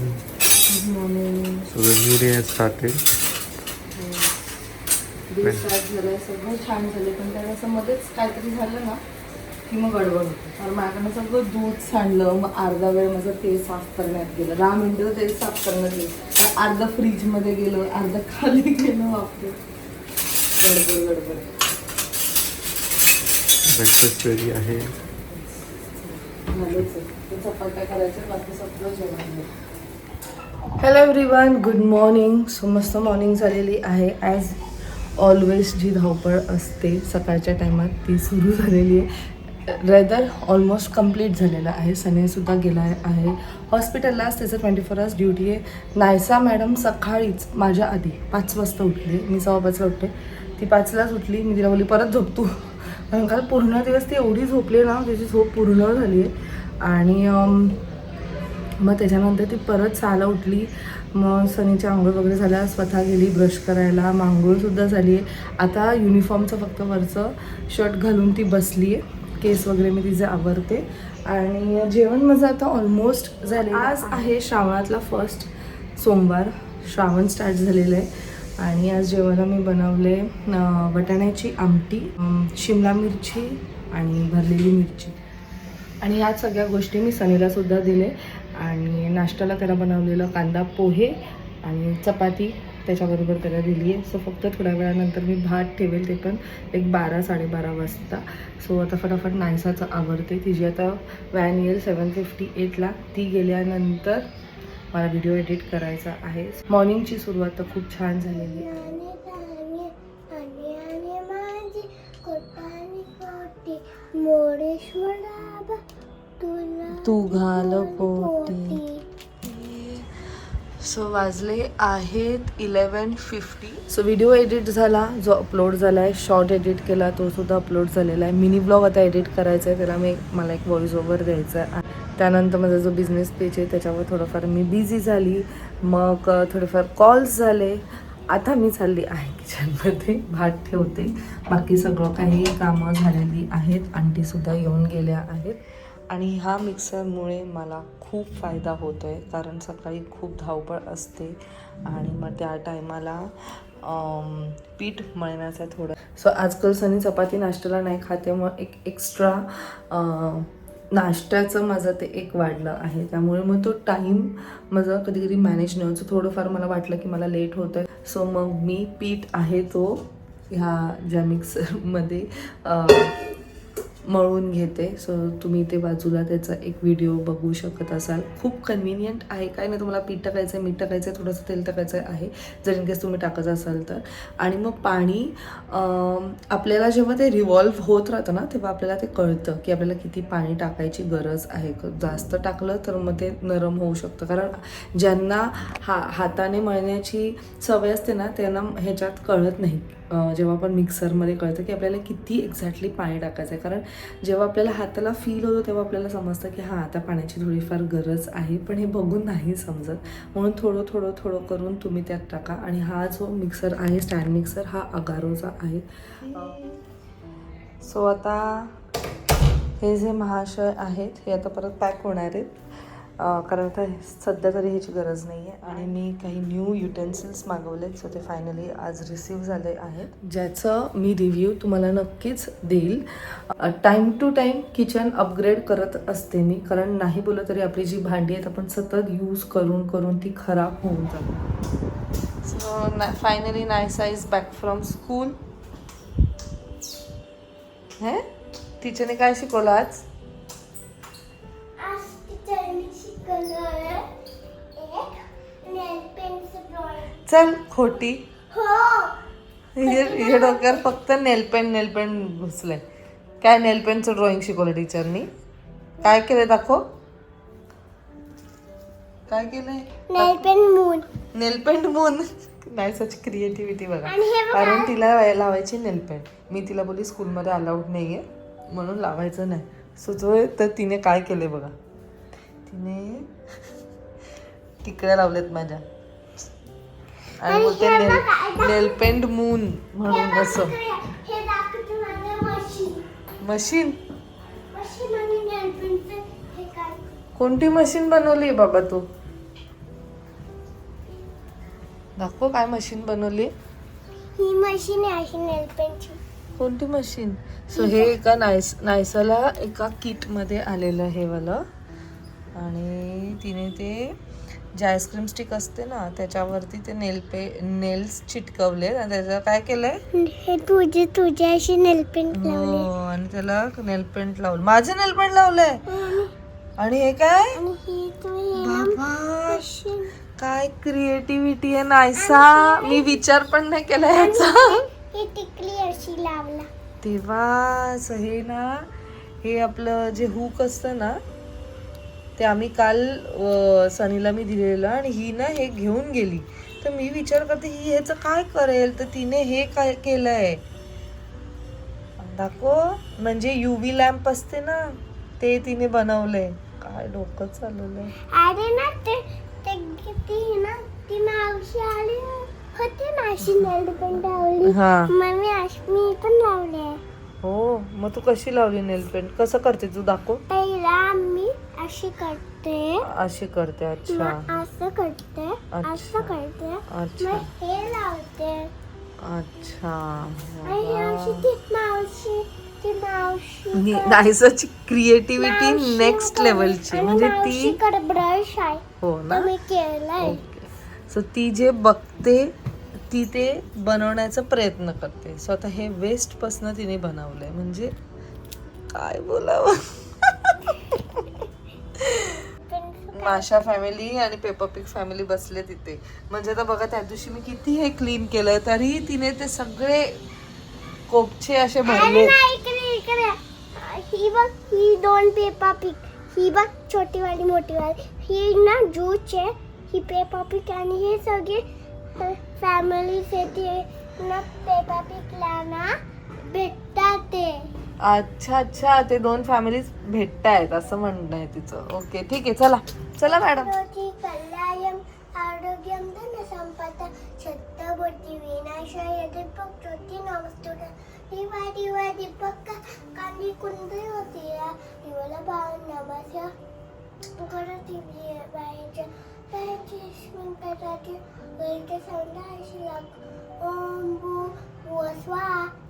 Good morning. So the new day has started. दिवस start झालाय, सगळं छान झाले, पण त्याला असं मध्येच काहीतरी झालं ना की मग गडबड होते. कारण माझ्याकडनं सगळं दूध सांडलं, मग अर्धा वेळ माझं तेल साफ करण्यात गेलं, 10 मिनिटं तेल साफ करण्यात गेलं, अर्धा फ्रीजमध्ये गेलं, अर्धा खाली गेलं. वापरे गडबड गडबड. ब्रेकफास्ट रेडी आहे. झालंच आहे, ते चपात्या करायचं, बाकी सगळं जेवण. Hello everyone, good morning. So मस्त मॉर्निंग झालेली आहे. ॲज ऑलवेज जी धावपळ असते सकाळच्या टायमात ती सुरू झालेली आहे. रेदर ऑलमोस्ट कंप्लीट झालेलं आहे. सनेसुद्धा गेला आहे हॉस्पिटललाच, त्याचं 24 hours ड्युटी आहे. नायसा मॅडम सकाळीच माझ्या आधी 5 वाजता उठली. मी 5:15 उठते, ती 5लाच उठली. मी तिला बोलली परत झोपतो, कारण काल पूर्ण दिवस ती एवढी झोपली ना, त्याची झोप पूर्ण झाली आहे. आणि मग त्याच्यानंतर ती परत 6ला उठली. मग सनीची आंघोळ वगैरे झाल्या, स्वतः गेली ब्रश करायला, मग आंघोळसुद्धा झाली आहे. आता युनिफॉर्मचं फक्त वरचं शर्ट घालून ती बसली आहे. केस वगैरे मी तिचे आवरते आणि जेवण माझं आता ऑलमोस्ट झाले. आज आहे श्रावणातला फर्स्ट सोमवार, श्रावण स्टार्ट झालेलं आहे. आणि आज जेवायला मी बनवले वाटाण्याची आमटी, शिमला मिरची आणि भरलेली मिरची. आणि ह्या सगळ्या गोष्टी मी सनीलासुद्धा दिले. आणि नाश्त्याला त्याला बनवलेलं कांदा पोहे आणि चपाती त्याच्याबरोबर त्याला दिली आहे. सो फक्त थोड्या वेळानंतर मी भात ठेवेल, ते पण एक 12-12:30 वाजता. सो आता फटाफट नायसाचं आवरते. तिची आता व्हॅन येईल 7:58ला. ती गेल्यानंतर मला व्हिडिओ एडिट करायचा आहे. मॉर्निंगची सुरुवात तर खूप छान झालेली आहे. तू घाल पोटी. सो वाजले आहेत 11:50. सो व्हिडिओ एडिट झाला, जो अपलोड झाला आहे. शॉर्ट एडिट केला, तो सुद्धा अपलोड झालेला आहे. मिनी ब्लॉग आता एडिट करायचा आहे, त्याला मला एक व्हॉइस ओव्हर द्यायचा आहे. त्यानंतर माझा जो बिझनेस पेज आहे त्याच्यावर थोडंफार मी बिझी झाली. मग थोडेफार कॉल्स झाले. आता मी चालली आहे किचनमध्ये, भात ठेवते. बाकी सगळं काही कामं झालेली आहेत. आंटीसुद्धा येऊन गेल्या आहेत. आणि ह्या मिक्सरमुळे मला खूप फायदा होतो आहे, कारण सकाळी खूप धावपळ असते आणि मग त्या टायमाला पीठ मळण्याचं थोडं. सो आजकाल सनी चपाती नाश्त्याला नाही खाते, मग एक एक्स्ट्रा नाश्त्याचं माझं ते एक वाढलं आहे. त्यामुळे मग तो टाईम माझं कधी कधी मॅनेज नाही होतं. थोडंफार मला वाटलं की मला लेट होतं आहे. सो मग मी पीठ आहे तो ह्या ज्या मिक्सरमध्ये मळून घेते. सो तुम्ही ते बाजूला त्याचा एक व्हिडिओ बघू शकत असाल. खूप कन्व्हिनियंट आहे. काय नाही, तुम्हाला पीठ टाकायचं आहे, मीठ टाकायचं आहे, थोडंसं तेल टाकायचं आहे, जर इन केस तुम्ही टाकत असाल तर. आणि मग पाणी आपल्याला जेव्हा ते रिव्हॉल्व होत राहतं ना, तेव्हा आपल्याला ते कळतं की आपल्याला किती पाणी टाकायची गरज आहे. जास्त टाकलं तर मग ते नरम होऊ शकतं. कारण ज्यांना हाताने मळण्याची सवय असते ना, त्यांना ह्याच्यात कळत नाही. जेव्हा आपण मिक्सरमध्ये कळतं की आपल्याला किती एक्झॅक्टली पाणी टाकायचं आहे. कारण जेव्हा आपल्याला हाताला फील होतं तेव्हा आपल्याला समजतं की हां, आता पाण्याची थोडीफार गरज आहे, पण हे बघून नाही समजत. म्हणून थोडं थोडं थोडं करून तुम्ही त्यात टाका. आणि हा जो मिक्सर आहे, स्टँड मिक्सर, हा अगारोचा आहे. सो आता हे जे महाशय आहेत हे आता परत पॅक होणार आहेत, कारण आता सध्या तरी ह्याची गरज नाही आहे. आणि मी काही न्यू युटेन्सिल्स मागवलेत, सो ते फायनली आज रिसीव झाले आहेत, ज्याचं मी रिव्ह्यू तुम्हाला नक्कीच देईल. Time to time kitchen upgrade करत असते मी, कारण नाही बोललं तरी आपली जी भांडी आहेत आपण सतत यूज करून करून ती खराब होऊन जातात. So finally Naysa is back from school. हे टीचरने काय शिकवलं आज? चल खोटी, हे डोक्यावर फक्त नेलपेंट घुसलंय. काय नेलपेंटचं ड्रॉइंग शिकवलं टीचरनी? काय केलंय दाखव. काय केलंय? Nail paint moon. नाही, सच क्रिएटिव्हिटी बघा. कारण तिला लावायची नेलपेंट. मी तिला बोलली स्कूलमध्ये अलाउड नाही आहे म्हणून लावायचं नाही. सुचवय तर तिने काय केलंय बघा. तिने टिकड्या लावल्यात माझ्या आणि बोलते नेलपेंट मून म्हणून. असं मशीन? कोणती मशीन बनवली बाबा तू? दाखव काय मशीन बनवली. ही मशीन आहे अशी नेल पेंटची. कोणती मशीन? सो हे एका नायसाला एका किटमध्ये आलेलं हे वालं. आणि तिने ते जे आईस्क्रीम स्टिक असते ना त्याच्यावरती ते नेल्स चिटकवले आणि त्याचं काय केलंय. हे तुझे अशी नेल पेंट लावली. हो आणि त्याला नेल पेंट लावलं. माझं नेल पेंट लावलंय. आणि हे काय आणि ही तुम्ही बाबा मशीन काय क्रिएटिव्हिटी आहे नायसा. मी विचार पण नाही केला याचा. ही टिकली अशी लावला. तेव्हाच हे ना हे आपलं जे हुक असतं ना ते आम्ही काल सनीला मी दिलेलं आणि ही ना हे घेऊन गेली. तर मी विचार करते ही ह्याचं काय करेल. तर तिने हे काय केलंय दाखव. म्हणजे युव्ही लॅम्प असते ना ते तिने बनवलंय. काय डोकं चालवलंय. अरे ना ते ती ना ती मावशी आली होती ना अशी नेल पेंट लावली. हा मी पण लावले. हो मग तू कशी लावली नेल पेंट. कसं करते तू दाखव. पहिला मी अशी करते. अशी करते. अच्छा मग असं करते. असं करते. अच्छा मग हे लावते. अच्छा आणि ही अशी ती मावशी नायसाची क्रिएटिव्हिटी मावशी नेक्स्ट कर- लेवलची. आणि म्हणजे मावशी ती कर ब्रश आहे हो ना. तर मी केलंय. ओके सो ती जे बघते ती ते बनवण्याचा प्रयत्न करते. सो आता हे वेस्ट पासून तिने बनवलंय. म्हणजे काय बोलावं. माशा फॅमिली आणि पेपर पिग फॅमिली बसले तिथे. म्हणजे आता बघा त्या दिवशी मी किती हे क्लीन केलं तरी तिने ते सगळे कोपचे असे अरे भरले. नाही, इकडे ही बघ ही 2 पेपा पिक. ही बघ छोटी वाली मोठी वाली. ही ना जूच आहे. ही पेपा पिक आणि हे सगळे फॅमिली साठी ना पेपा पिकला ना भेटतात ते. अच्छा अच्छा ते 2 फॅमिलीज भेटतायत असं म्हणणं आहे तिचं. ओके ठीक आहे चला चला मॅडम. रोजी कल्यायम आरोग्यम धनसंपदा छत्रपती विनाशाय दीपक ज्योती नमस्तुते दिवा दिवा दीपक कांदी कुंदे होतीया दिवाला बाण नमस्या करती बायच्या बायची स्मिन पेटाची गैरचे संध्याशी लाग ओम भू वस्वा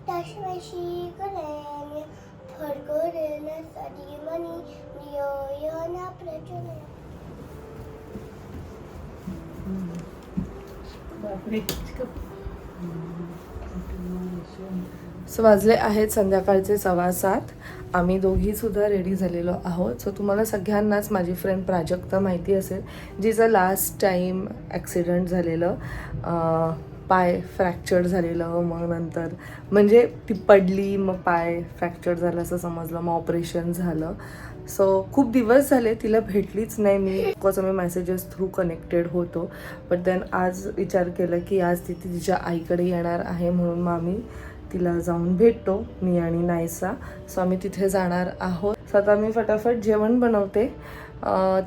दशमशी करेन फडकरेन सदीमणी नियोयना प्रचोदन. सो वाजले आहेत संध्याकाळचे 7:15. आम्ही दोघी सुद्धा रेडी झालेलो आहोत. सो तुम्हाला सगळ्यांनाच माझी फ्रेंड प्राजक्ता माहिती असेल जिचं लास्ट टाईम ॲक्सिडेंट झालेलं. पाय फ्रॅक्चर झालेलं. मग नंतर म्हणजे ती पडली मग पाय फ्रॅक्चर झालं असं समजलं. मग ऑपरेशन झालं. सो खूप दिवस झाले तिला भेटलीच नाही मी. बिकॉज आम्ही मेसेजेस थ्रू कनेक्टेड होतो. बट देन आज विचार केला की आज ती तिच्या आईकडे येणार आहे म्हणून मग आम्ही तिला जाऊन भेटतो मी आणि नायसा. सो आम्ही तिथे जाणार आहोत. सो आता मी फटाफट जेवण बनवते.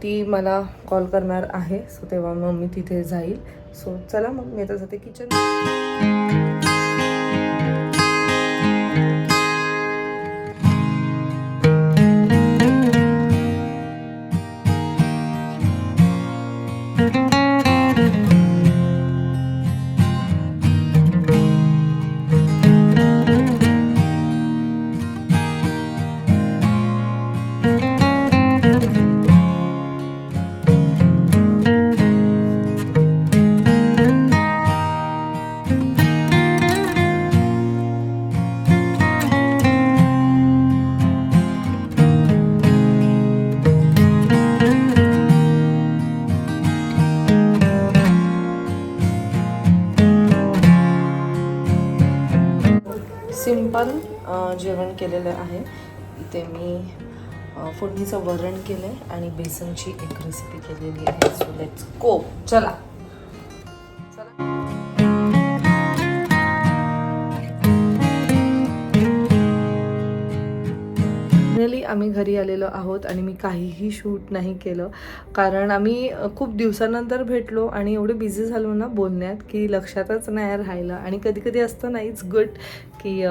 ती मला कॉल करणार आहे. सो तेव्हा मग मी तिथे जाईल. सो चला मग मी आता जाते किचन. सिंपल जेवण केलेलं आहे. इथे मी फोडणीचं वरण केलं आहे आणि बेसनची एक रेसिपी केलेली आहे. So let's go. चला फायनली आम्ही घरी आलेलो आहोत आणि मी काहीही शूट नाही केलं कारण आम्ही खूप दिवसानंतर भेटलो आणि एवढे बिझी झालो ना बोलण्यात की लक्षातच नाही राहिलं. आणि कधी कधी असतं ना इट्स गुड की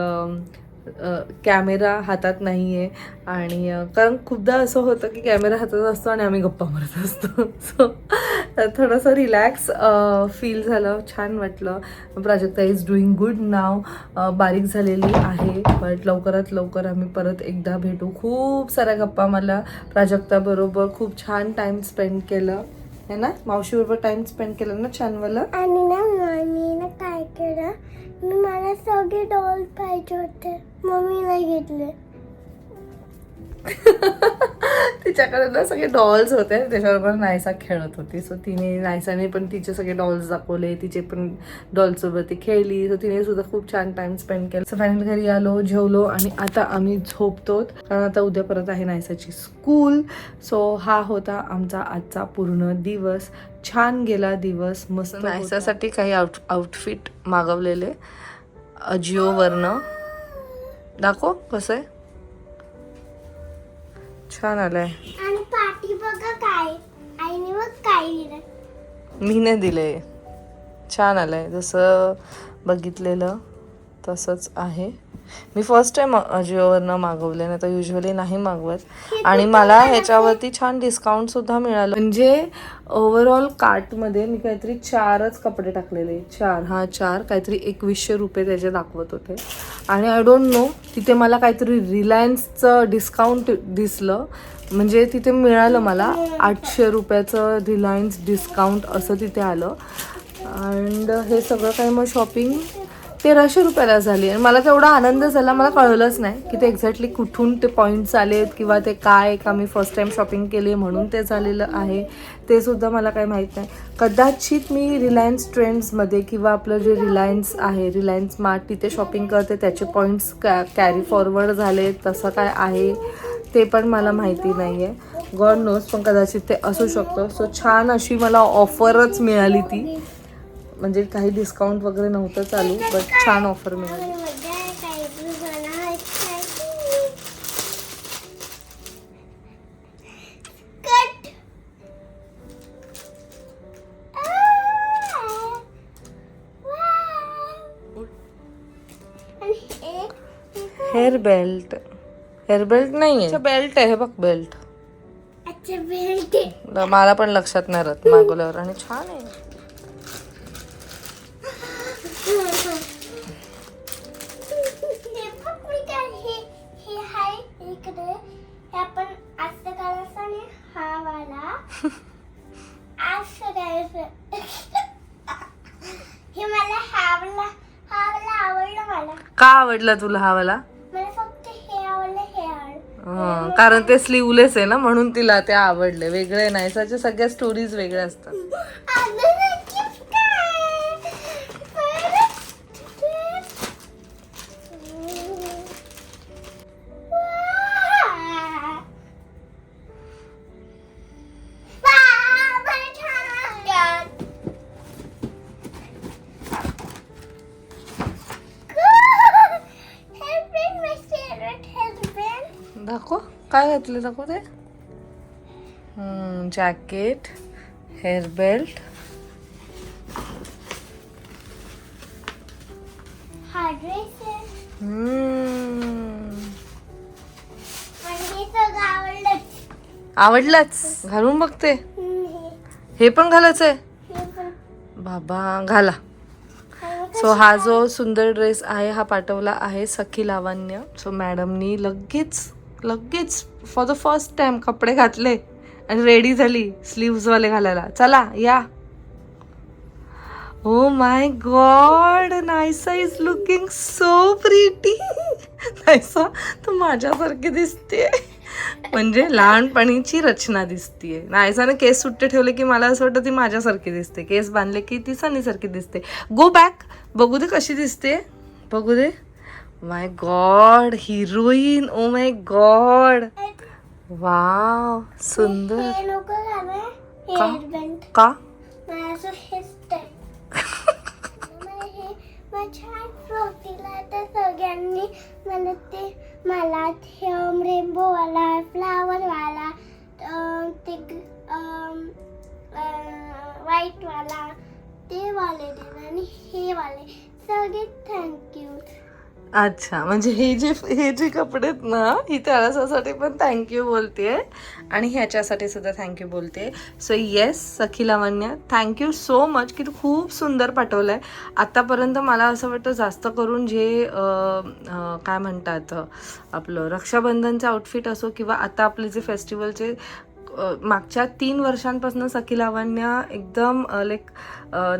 कॅमेरा हातात नाही आहे आणि कारण खूपदा असं होतं की कॅमेरा हातात असतो आणि आम्ही गप्पा मारत असतो. सो थोडंसं रिलॅक्स फील झालं, छान वाटलं. प्राजक्ता इज डुईंग गुड नाव. बारीक झालेली आहे बट लवकरात लवकर आम्ही परत एकदा भेटू. खूप साऱ्या गप्पा मारल्या प्राजक्ताबरोबर, खूप छान टाईम स्पेंड केलं है ना, मावशीबरोबर टाइम स्पेंड केला ना छानवाला. आणि मी ना काय केलं, मला सगळे डॉल्स पाहिजे होते, मम्मीला घेतले. तिच्याकडे ना सगळे डॉल्स होते, त्याच्याबरोबर नायसा खेळत होती. सो तिने, नायसाने पण तिचे सगळे डॉल्स दाखवले, तिचे पण डॉल्ससोबत ती खेळली. सो तिने सुद्धा खूप छान टाइम स्पेंड केला. सो फायनली घरी आलो, जेवलो आणि आता आम्ही झोपतो, कारण आता उद्या परत आहे नायसाची स्कूल. सो हा होता आमचा आजचा पूर्ण दिवस. छान गेला दिवस, मस्त. नायसासाठी काही आउटफिट मागवलेले अजिओवरनं. दाखव कसं आहे, छान आलंय. आणि पाठी बघा काय आईने बघ काय दिलं. मी नाही दिले, छान आलंय, जसं बघितलेलं तसंच आहे. मी फर्स्ट टाइम अजिओवरनं मागवले, नाही तर युजली नाही मागवत. आणि मला ह्याच्यावरती छान डिस्काउंट सुद्धा मिळालं. म्हणजे ओव्हरऑल कार्टमध्ये मी काहीतरी 4च कपडे टाकलेले, 4 काहीतरी 2100 रुपये त्याचे दाखवत होते. आणि आय डोंट नो, तिथे मला काहीतरी रिलायन्सचं डिस्काउंट दिसलं, म्हणजे तिथे मिळालं मला 800 रुपयाचं रिलायन्स डिस्काउंट असं तिथे आलं. अँड हे सगळं काही मग शॉपिंग 1300 रुपयाला झाली. आणि मला तेवढा आनंद झाला, मला कळलंच नाही की ते एक्झॅक्टली कुठून ते पॉईंट्स आलेत किंवा ते काय, का मी फर्स्ट टाइम शॉपिंग केली म्हणून ते झालेलं आहे ते सुद्धा मला काही माहीत नाही. कदाचित मी रिलायन्स ट्रेंड्समध्ये किंवा आपलं जे रिलायन्स आहे, रिलायन्स मार्ट, तिथे शॉपिंग करते, त्याचे पॉईंट्स कॅरी फॉरवर्ड झाले, तसं काय आहे ते पण मला माहिती नाही आहे. गॉड नोज, पण कदाचित ते असू शकतं. सो छान अशी मला ऑफरच मिळाली ती, म्हणजे काही डिस्काउंट वगैरे नव्हतं चालू, बट छान ऑफर मिळाली. हेअर बेल्ट नाही आहे, बेल्ट आहे, हे बघ बेल्ट. अच्छा बेल्ट. मला पण लक्षात नाही राहत मागवल्यावर. आणि छान आहे. का आवडला तुला हा वाला? मला फक्त हे आवडलं, हे आवडलं. कारण ते स्लीवलेस आहे ना, म्हणून तिला ते आवडले. वेगळे नाही, त्याच्या सगळ्या स्टोरीज वेगळ्या असतात. दाखव काय घातलं, दाखव ते. जॅकेट, हेअर बेल्ट, हा ड्रेस आहे. आवडलाच, घालून बघते. हे पण घालायचंय बाबा, घाला. सो हा जो सुंदर ड्रेस आहे हा पाठवला आहे सखी लावण्य. सो मॅडमनी लगेच फॉर द फर्स्ट टाइम कपडे घातले आणि रेडी झाली स्लीव्स वाले घालायला. चला या. Oh my god, Nysa is looking so pretty. Nysa तू माझ्यासारखी दिसते, म्हणजे लहानपणीची रचना दिसतीये. नायसाने केस सुट्टे ठेवले की मला असं वाटतं ती माझ्यासारखी दिसते, केस बांधले की ती सनीसारखी दिसते. गो बॅक, बघू दे कशी दिसते, बघू दे. My god, heroine. Oh my god, wow, सुंदर. का छान फ्रॉक दिला तर सगळ्यांनी मला रेनबो वाला, फ्लावर वाला, ते व्हाईट वाला, ते वाले दिले आणि हे वाले सगळे थँक्यू. अच्छा, म्हणजे हे जे कपडे आहेत ना, ही त्यासाठी पण थँक्यू बोलतेय आणि ह्याच्यासाठी सुद्धा थँक्यू बोलते. सो येस सखी लावण्य, थँक्यू सो मच की तू खूप सुंदर पाठवलंय. आतापर्यंत मला असं वाटतं जास्त करून जे काय म्हणतात आपलं रक्षाबंधनचं आउटफिट असो किंवा आता आपले जे फेस्टिवलचे मागच्या 3 वर्षांपासून सखी लावण्य एकदम लाईक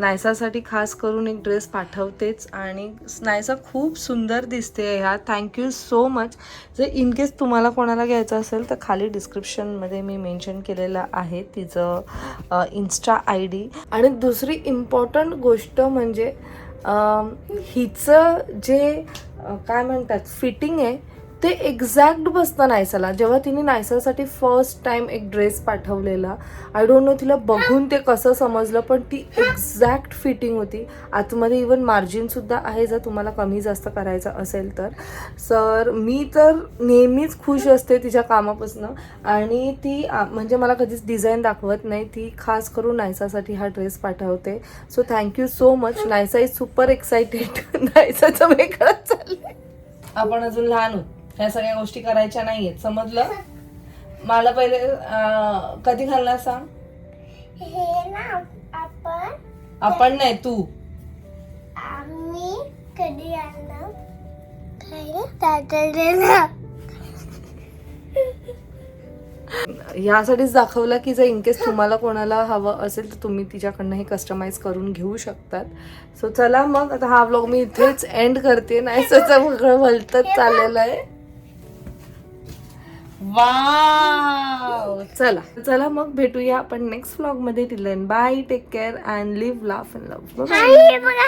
नायसासाठी खास करून एक ड्रेस पाठवतेच आणि नायसा खूप सुंदर दिसते ह्या. Thank you so much. जर इन केस तुम्हाला कोणाला घ्यायचं असेल तर खाली डिस्क्रिप्शनमध्ये मी मेन्शन केलेलं आहे तिचं इन्स्टा ID. आणि दुसरी इम्पॉर्टंट गोष्ट म्हणजे हिचं जे काय म्हणतात फिटिंग आहे ते एक्झॅक्ट बसतं नायसाला. जेव्हा तिने नायसासाठी फर्स्ट टाइम एक ड्रेस पाठवलेला, आय डोंट नो तिला बघून ते कसं समजलं, पण ती एक्झॅक्ट फिटिंग होती. आतमध्ये इवन मार्जिनसुद्धा आहे जर तुम्हाला कमी जास्त करायचं असेल तर. सर मी तर नेहमीच खुश असते तिच्या कामापासून आणि ती म्हणजे मला कधीच डिझाईन दाखवत नाही. ती खास करून नायसासाठी हा ड्रेस पाठवते. So thank you so much. Nysa is super excited. नायसाचं वेगळंच चाललंय. आपण अजून लहान आहोत, ह्या सगळ्या गोष्टी करायच्या नाहीयेत, समजलं. मला पहिले कधी घालणार सांग. हे ना आपण नाही तू. आम्ही कधी आणलं सॅटरडे ना. ह्यासाठीच दाखवलं की जर इनकेस तुम्हाला कोणाला हवं असेल तर तुम्ही तिच्याकडनं हे कस्टमाइज करून घेऊ शकतात. सो चला मग आता हा व्लॉग मी इथेच एंड करते. नाही सगळं भलतच चाललेलं आहे. वाव, चला मग भेटूया आपण नेक्स्ट व्लॉग मध्ये. Till then bye, take care and live laugh and love. हे बघा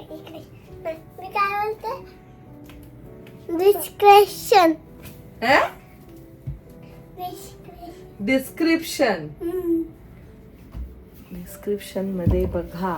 इकडे मी काय बोलते डिस्क्रिप्शन मध्ये बघा.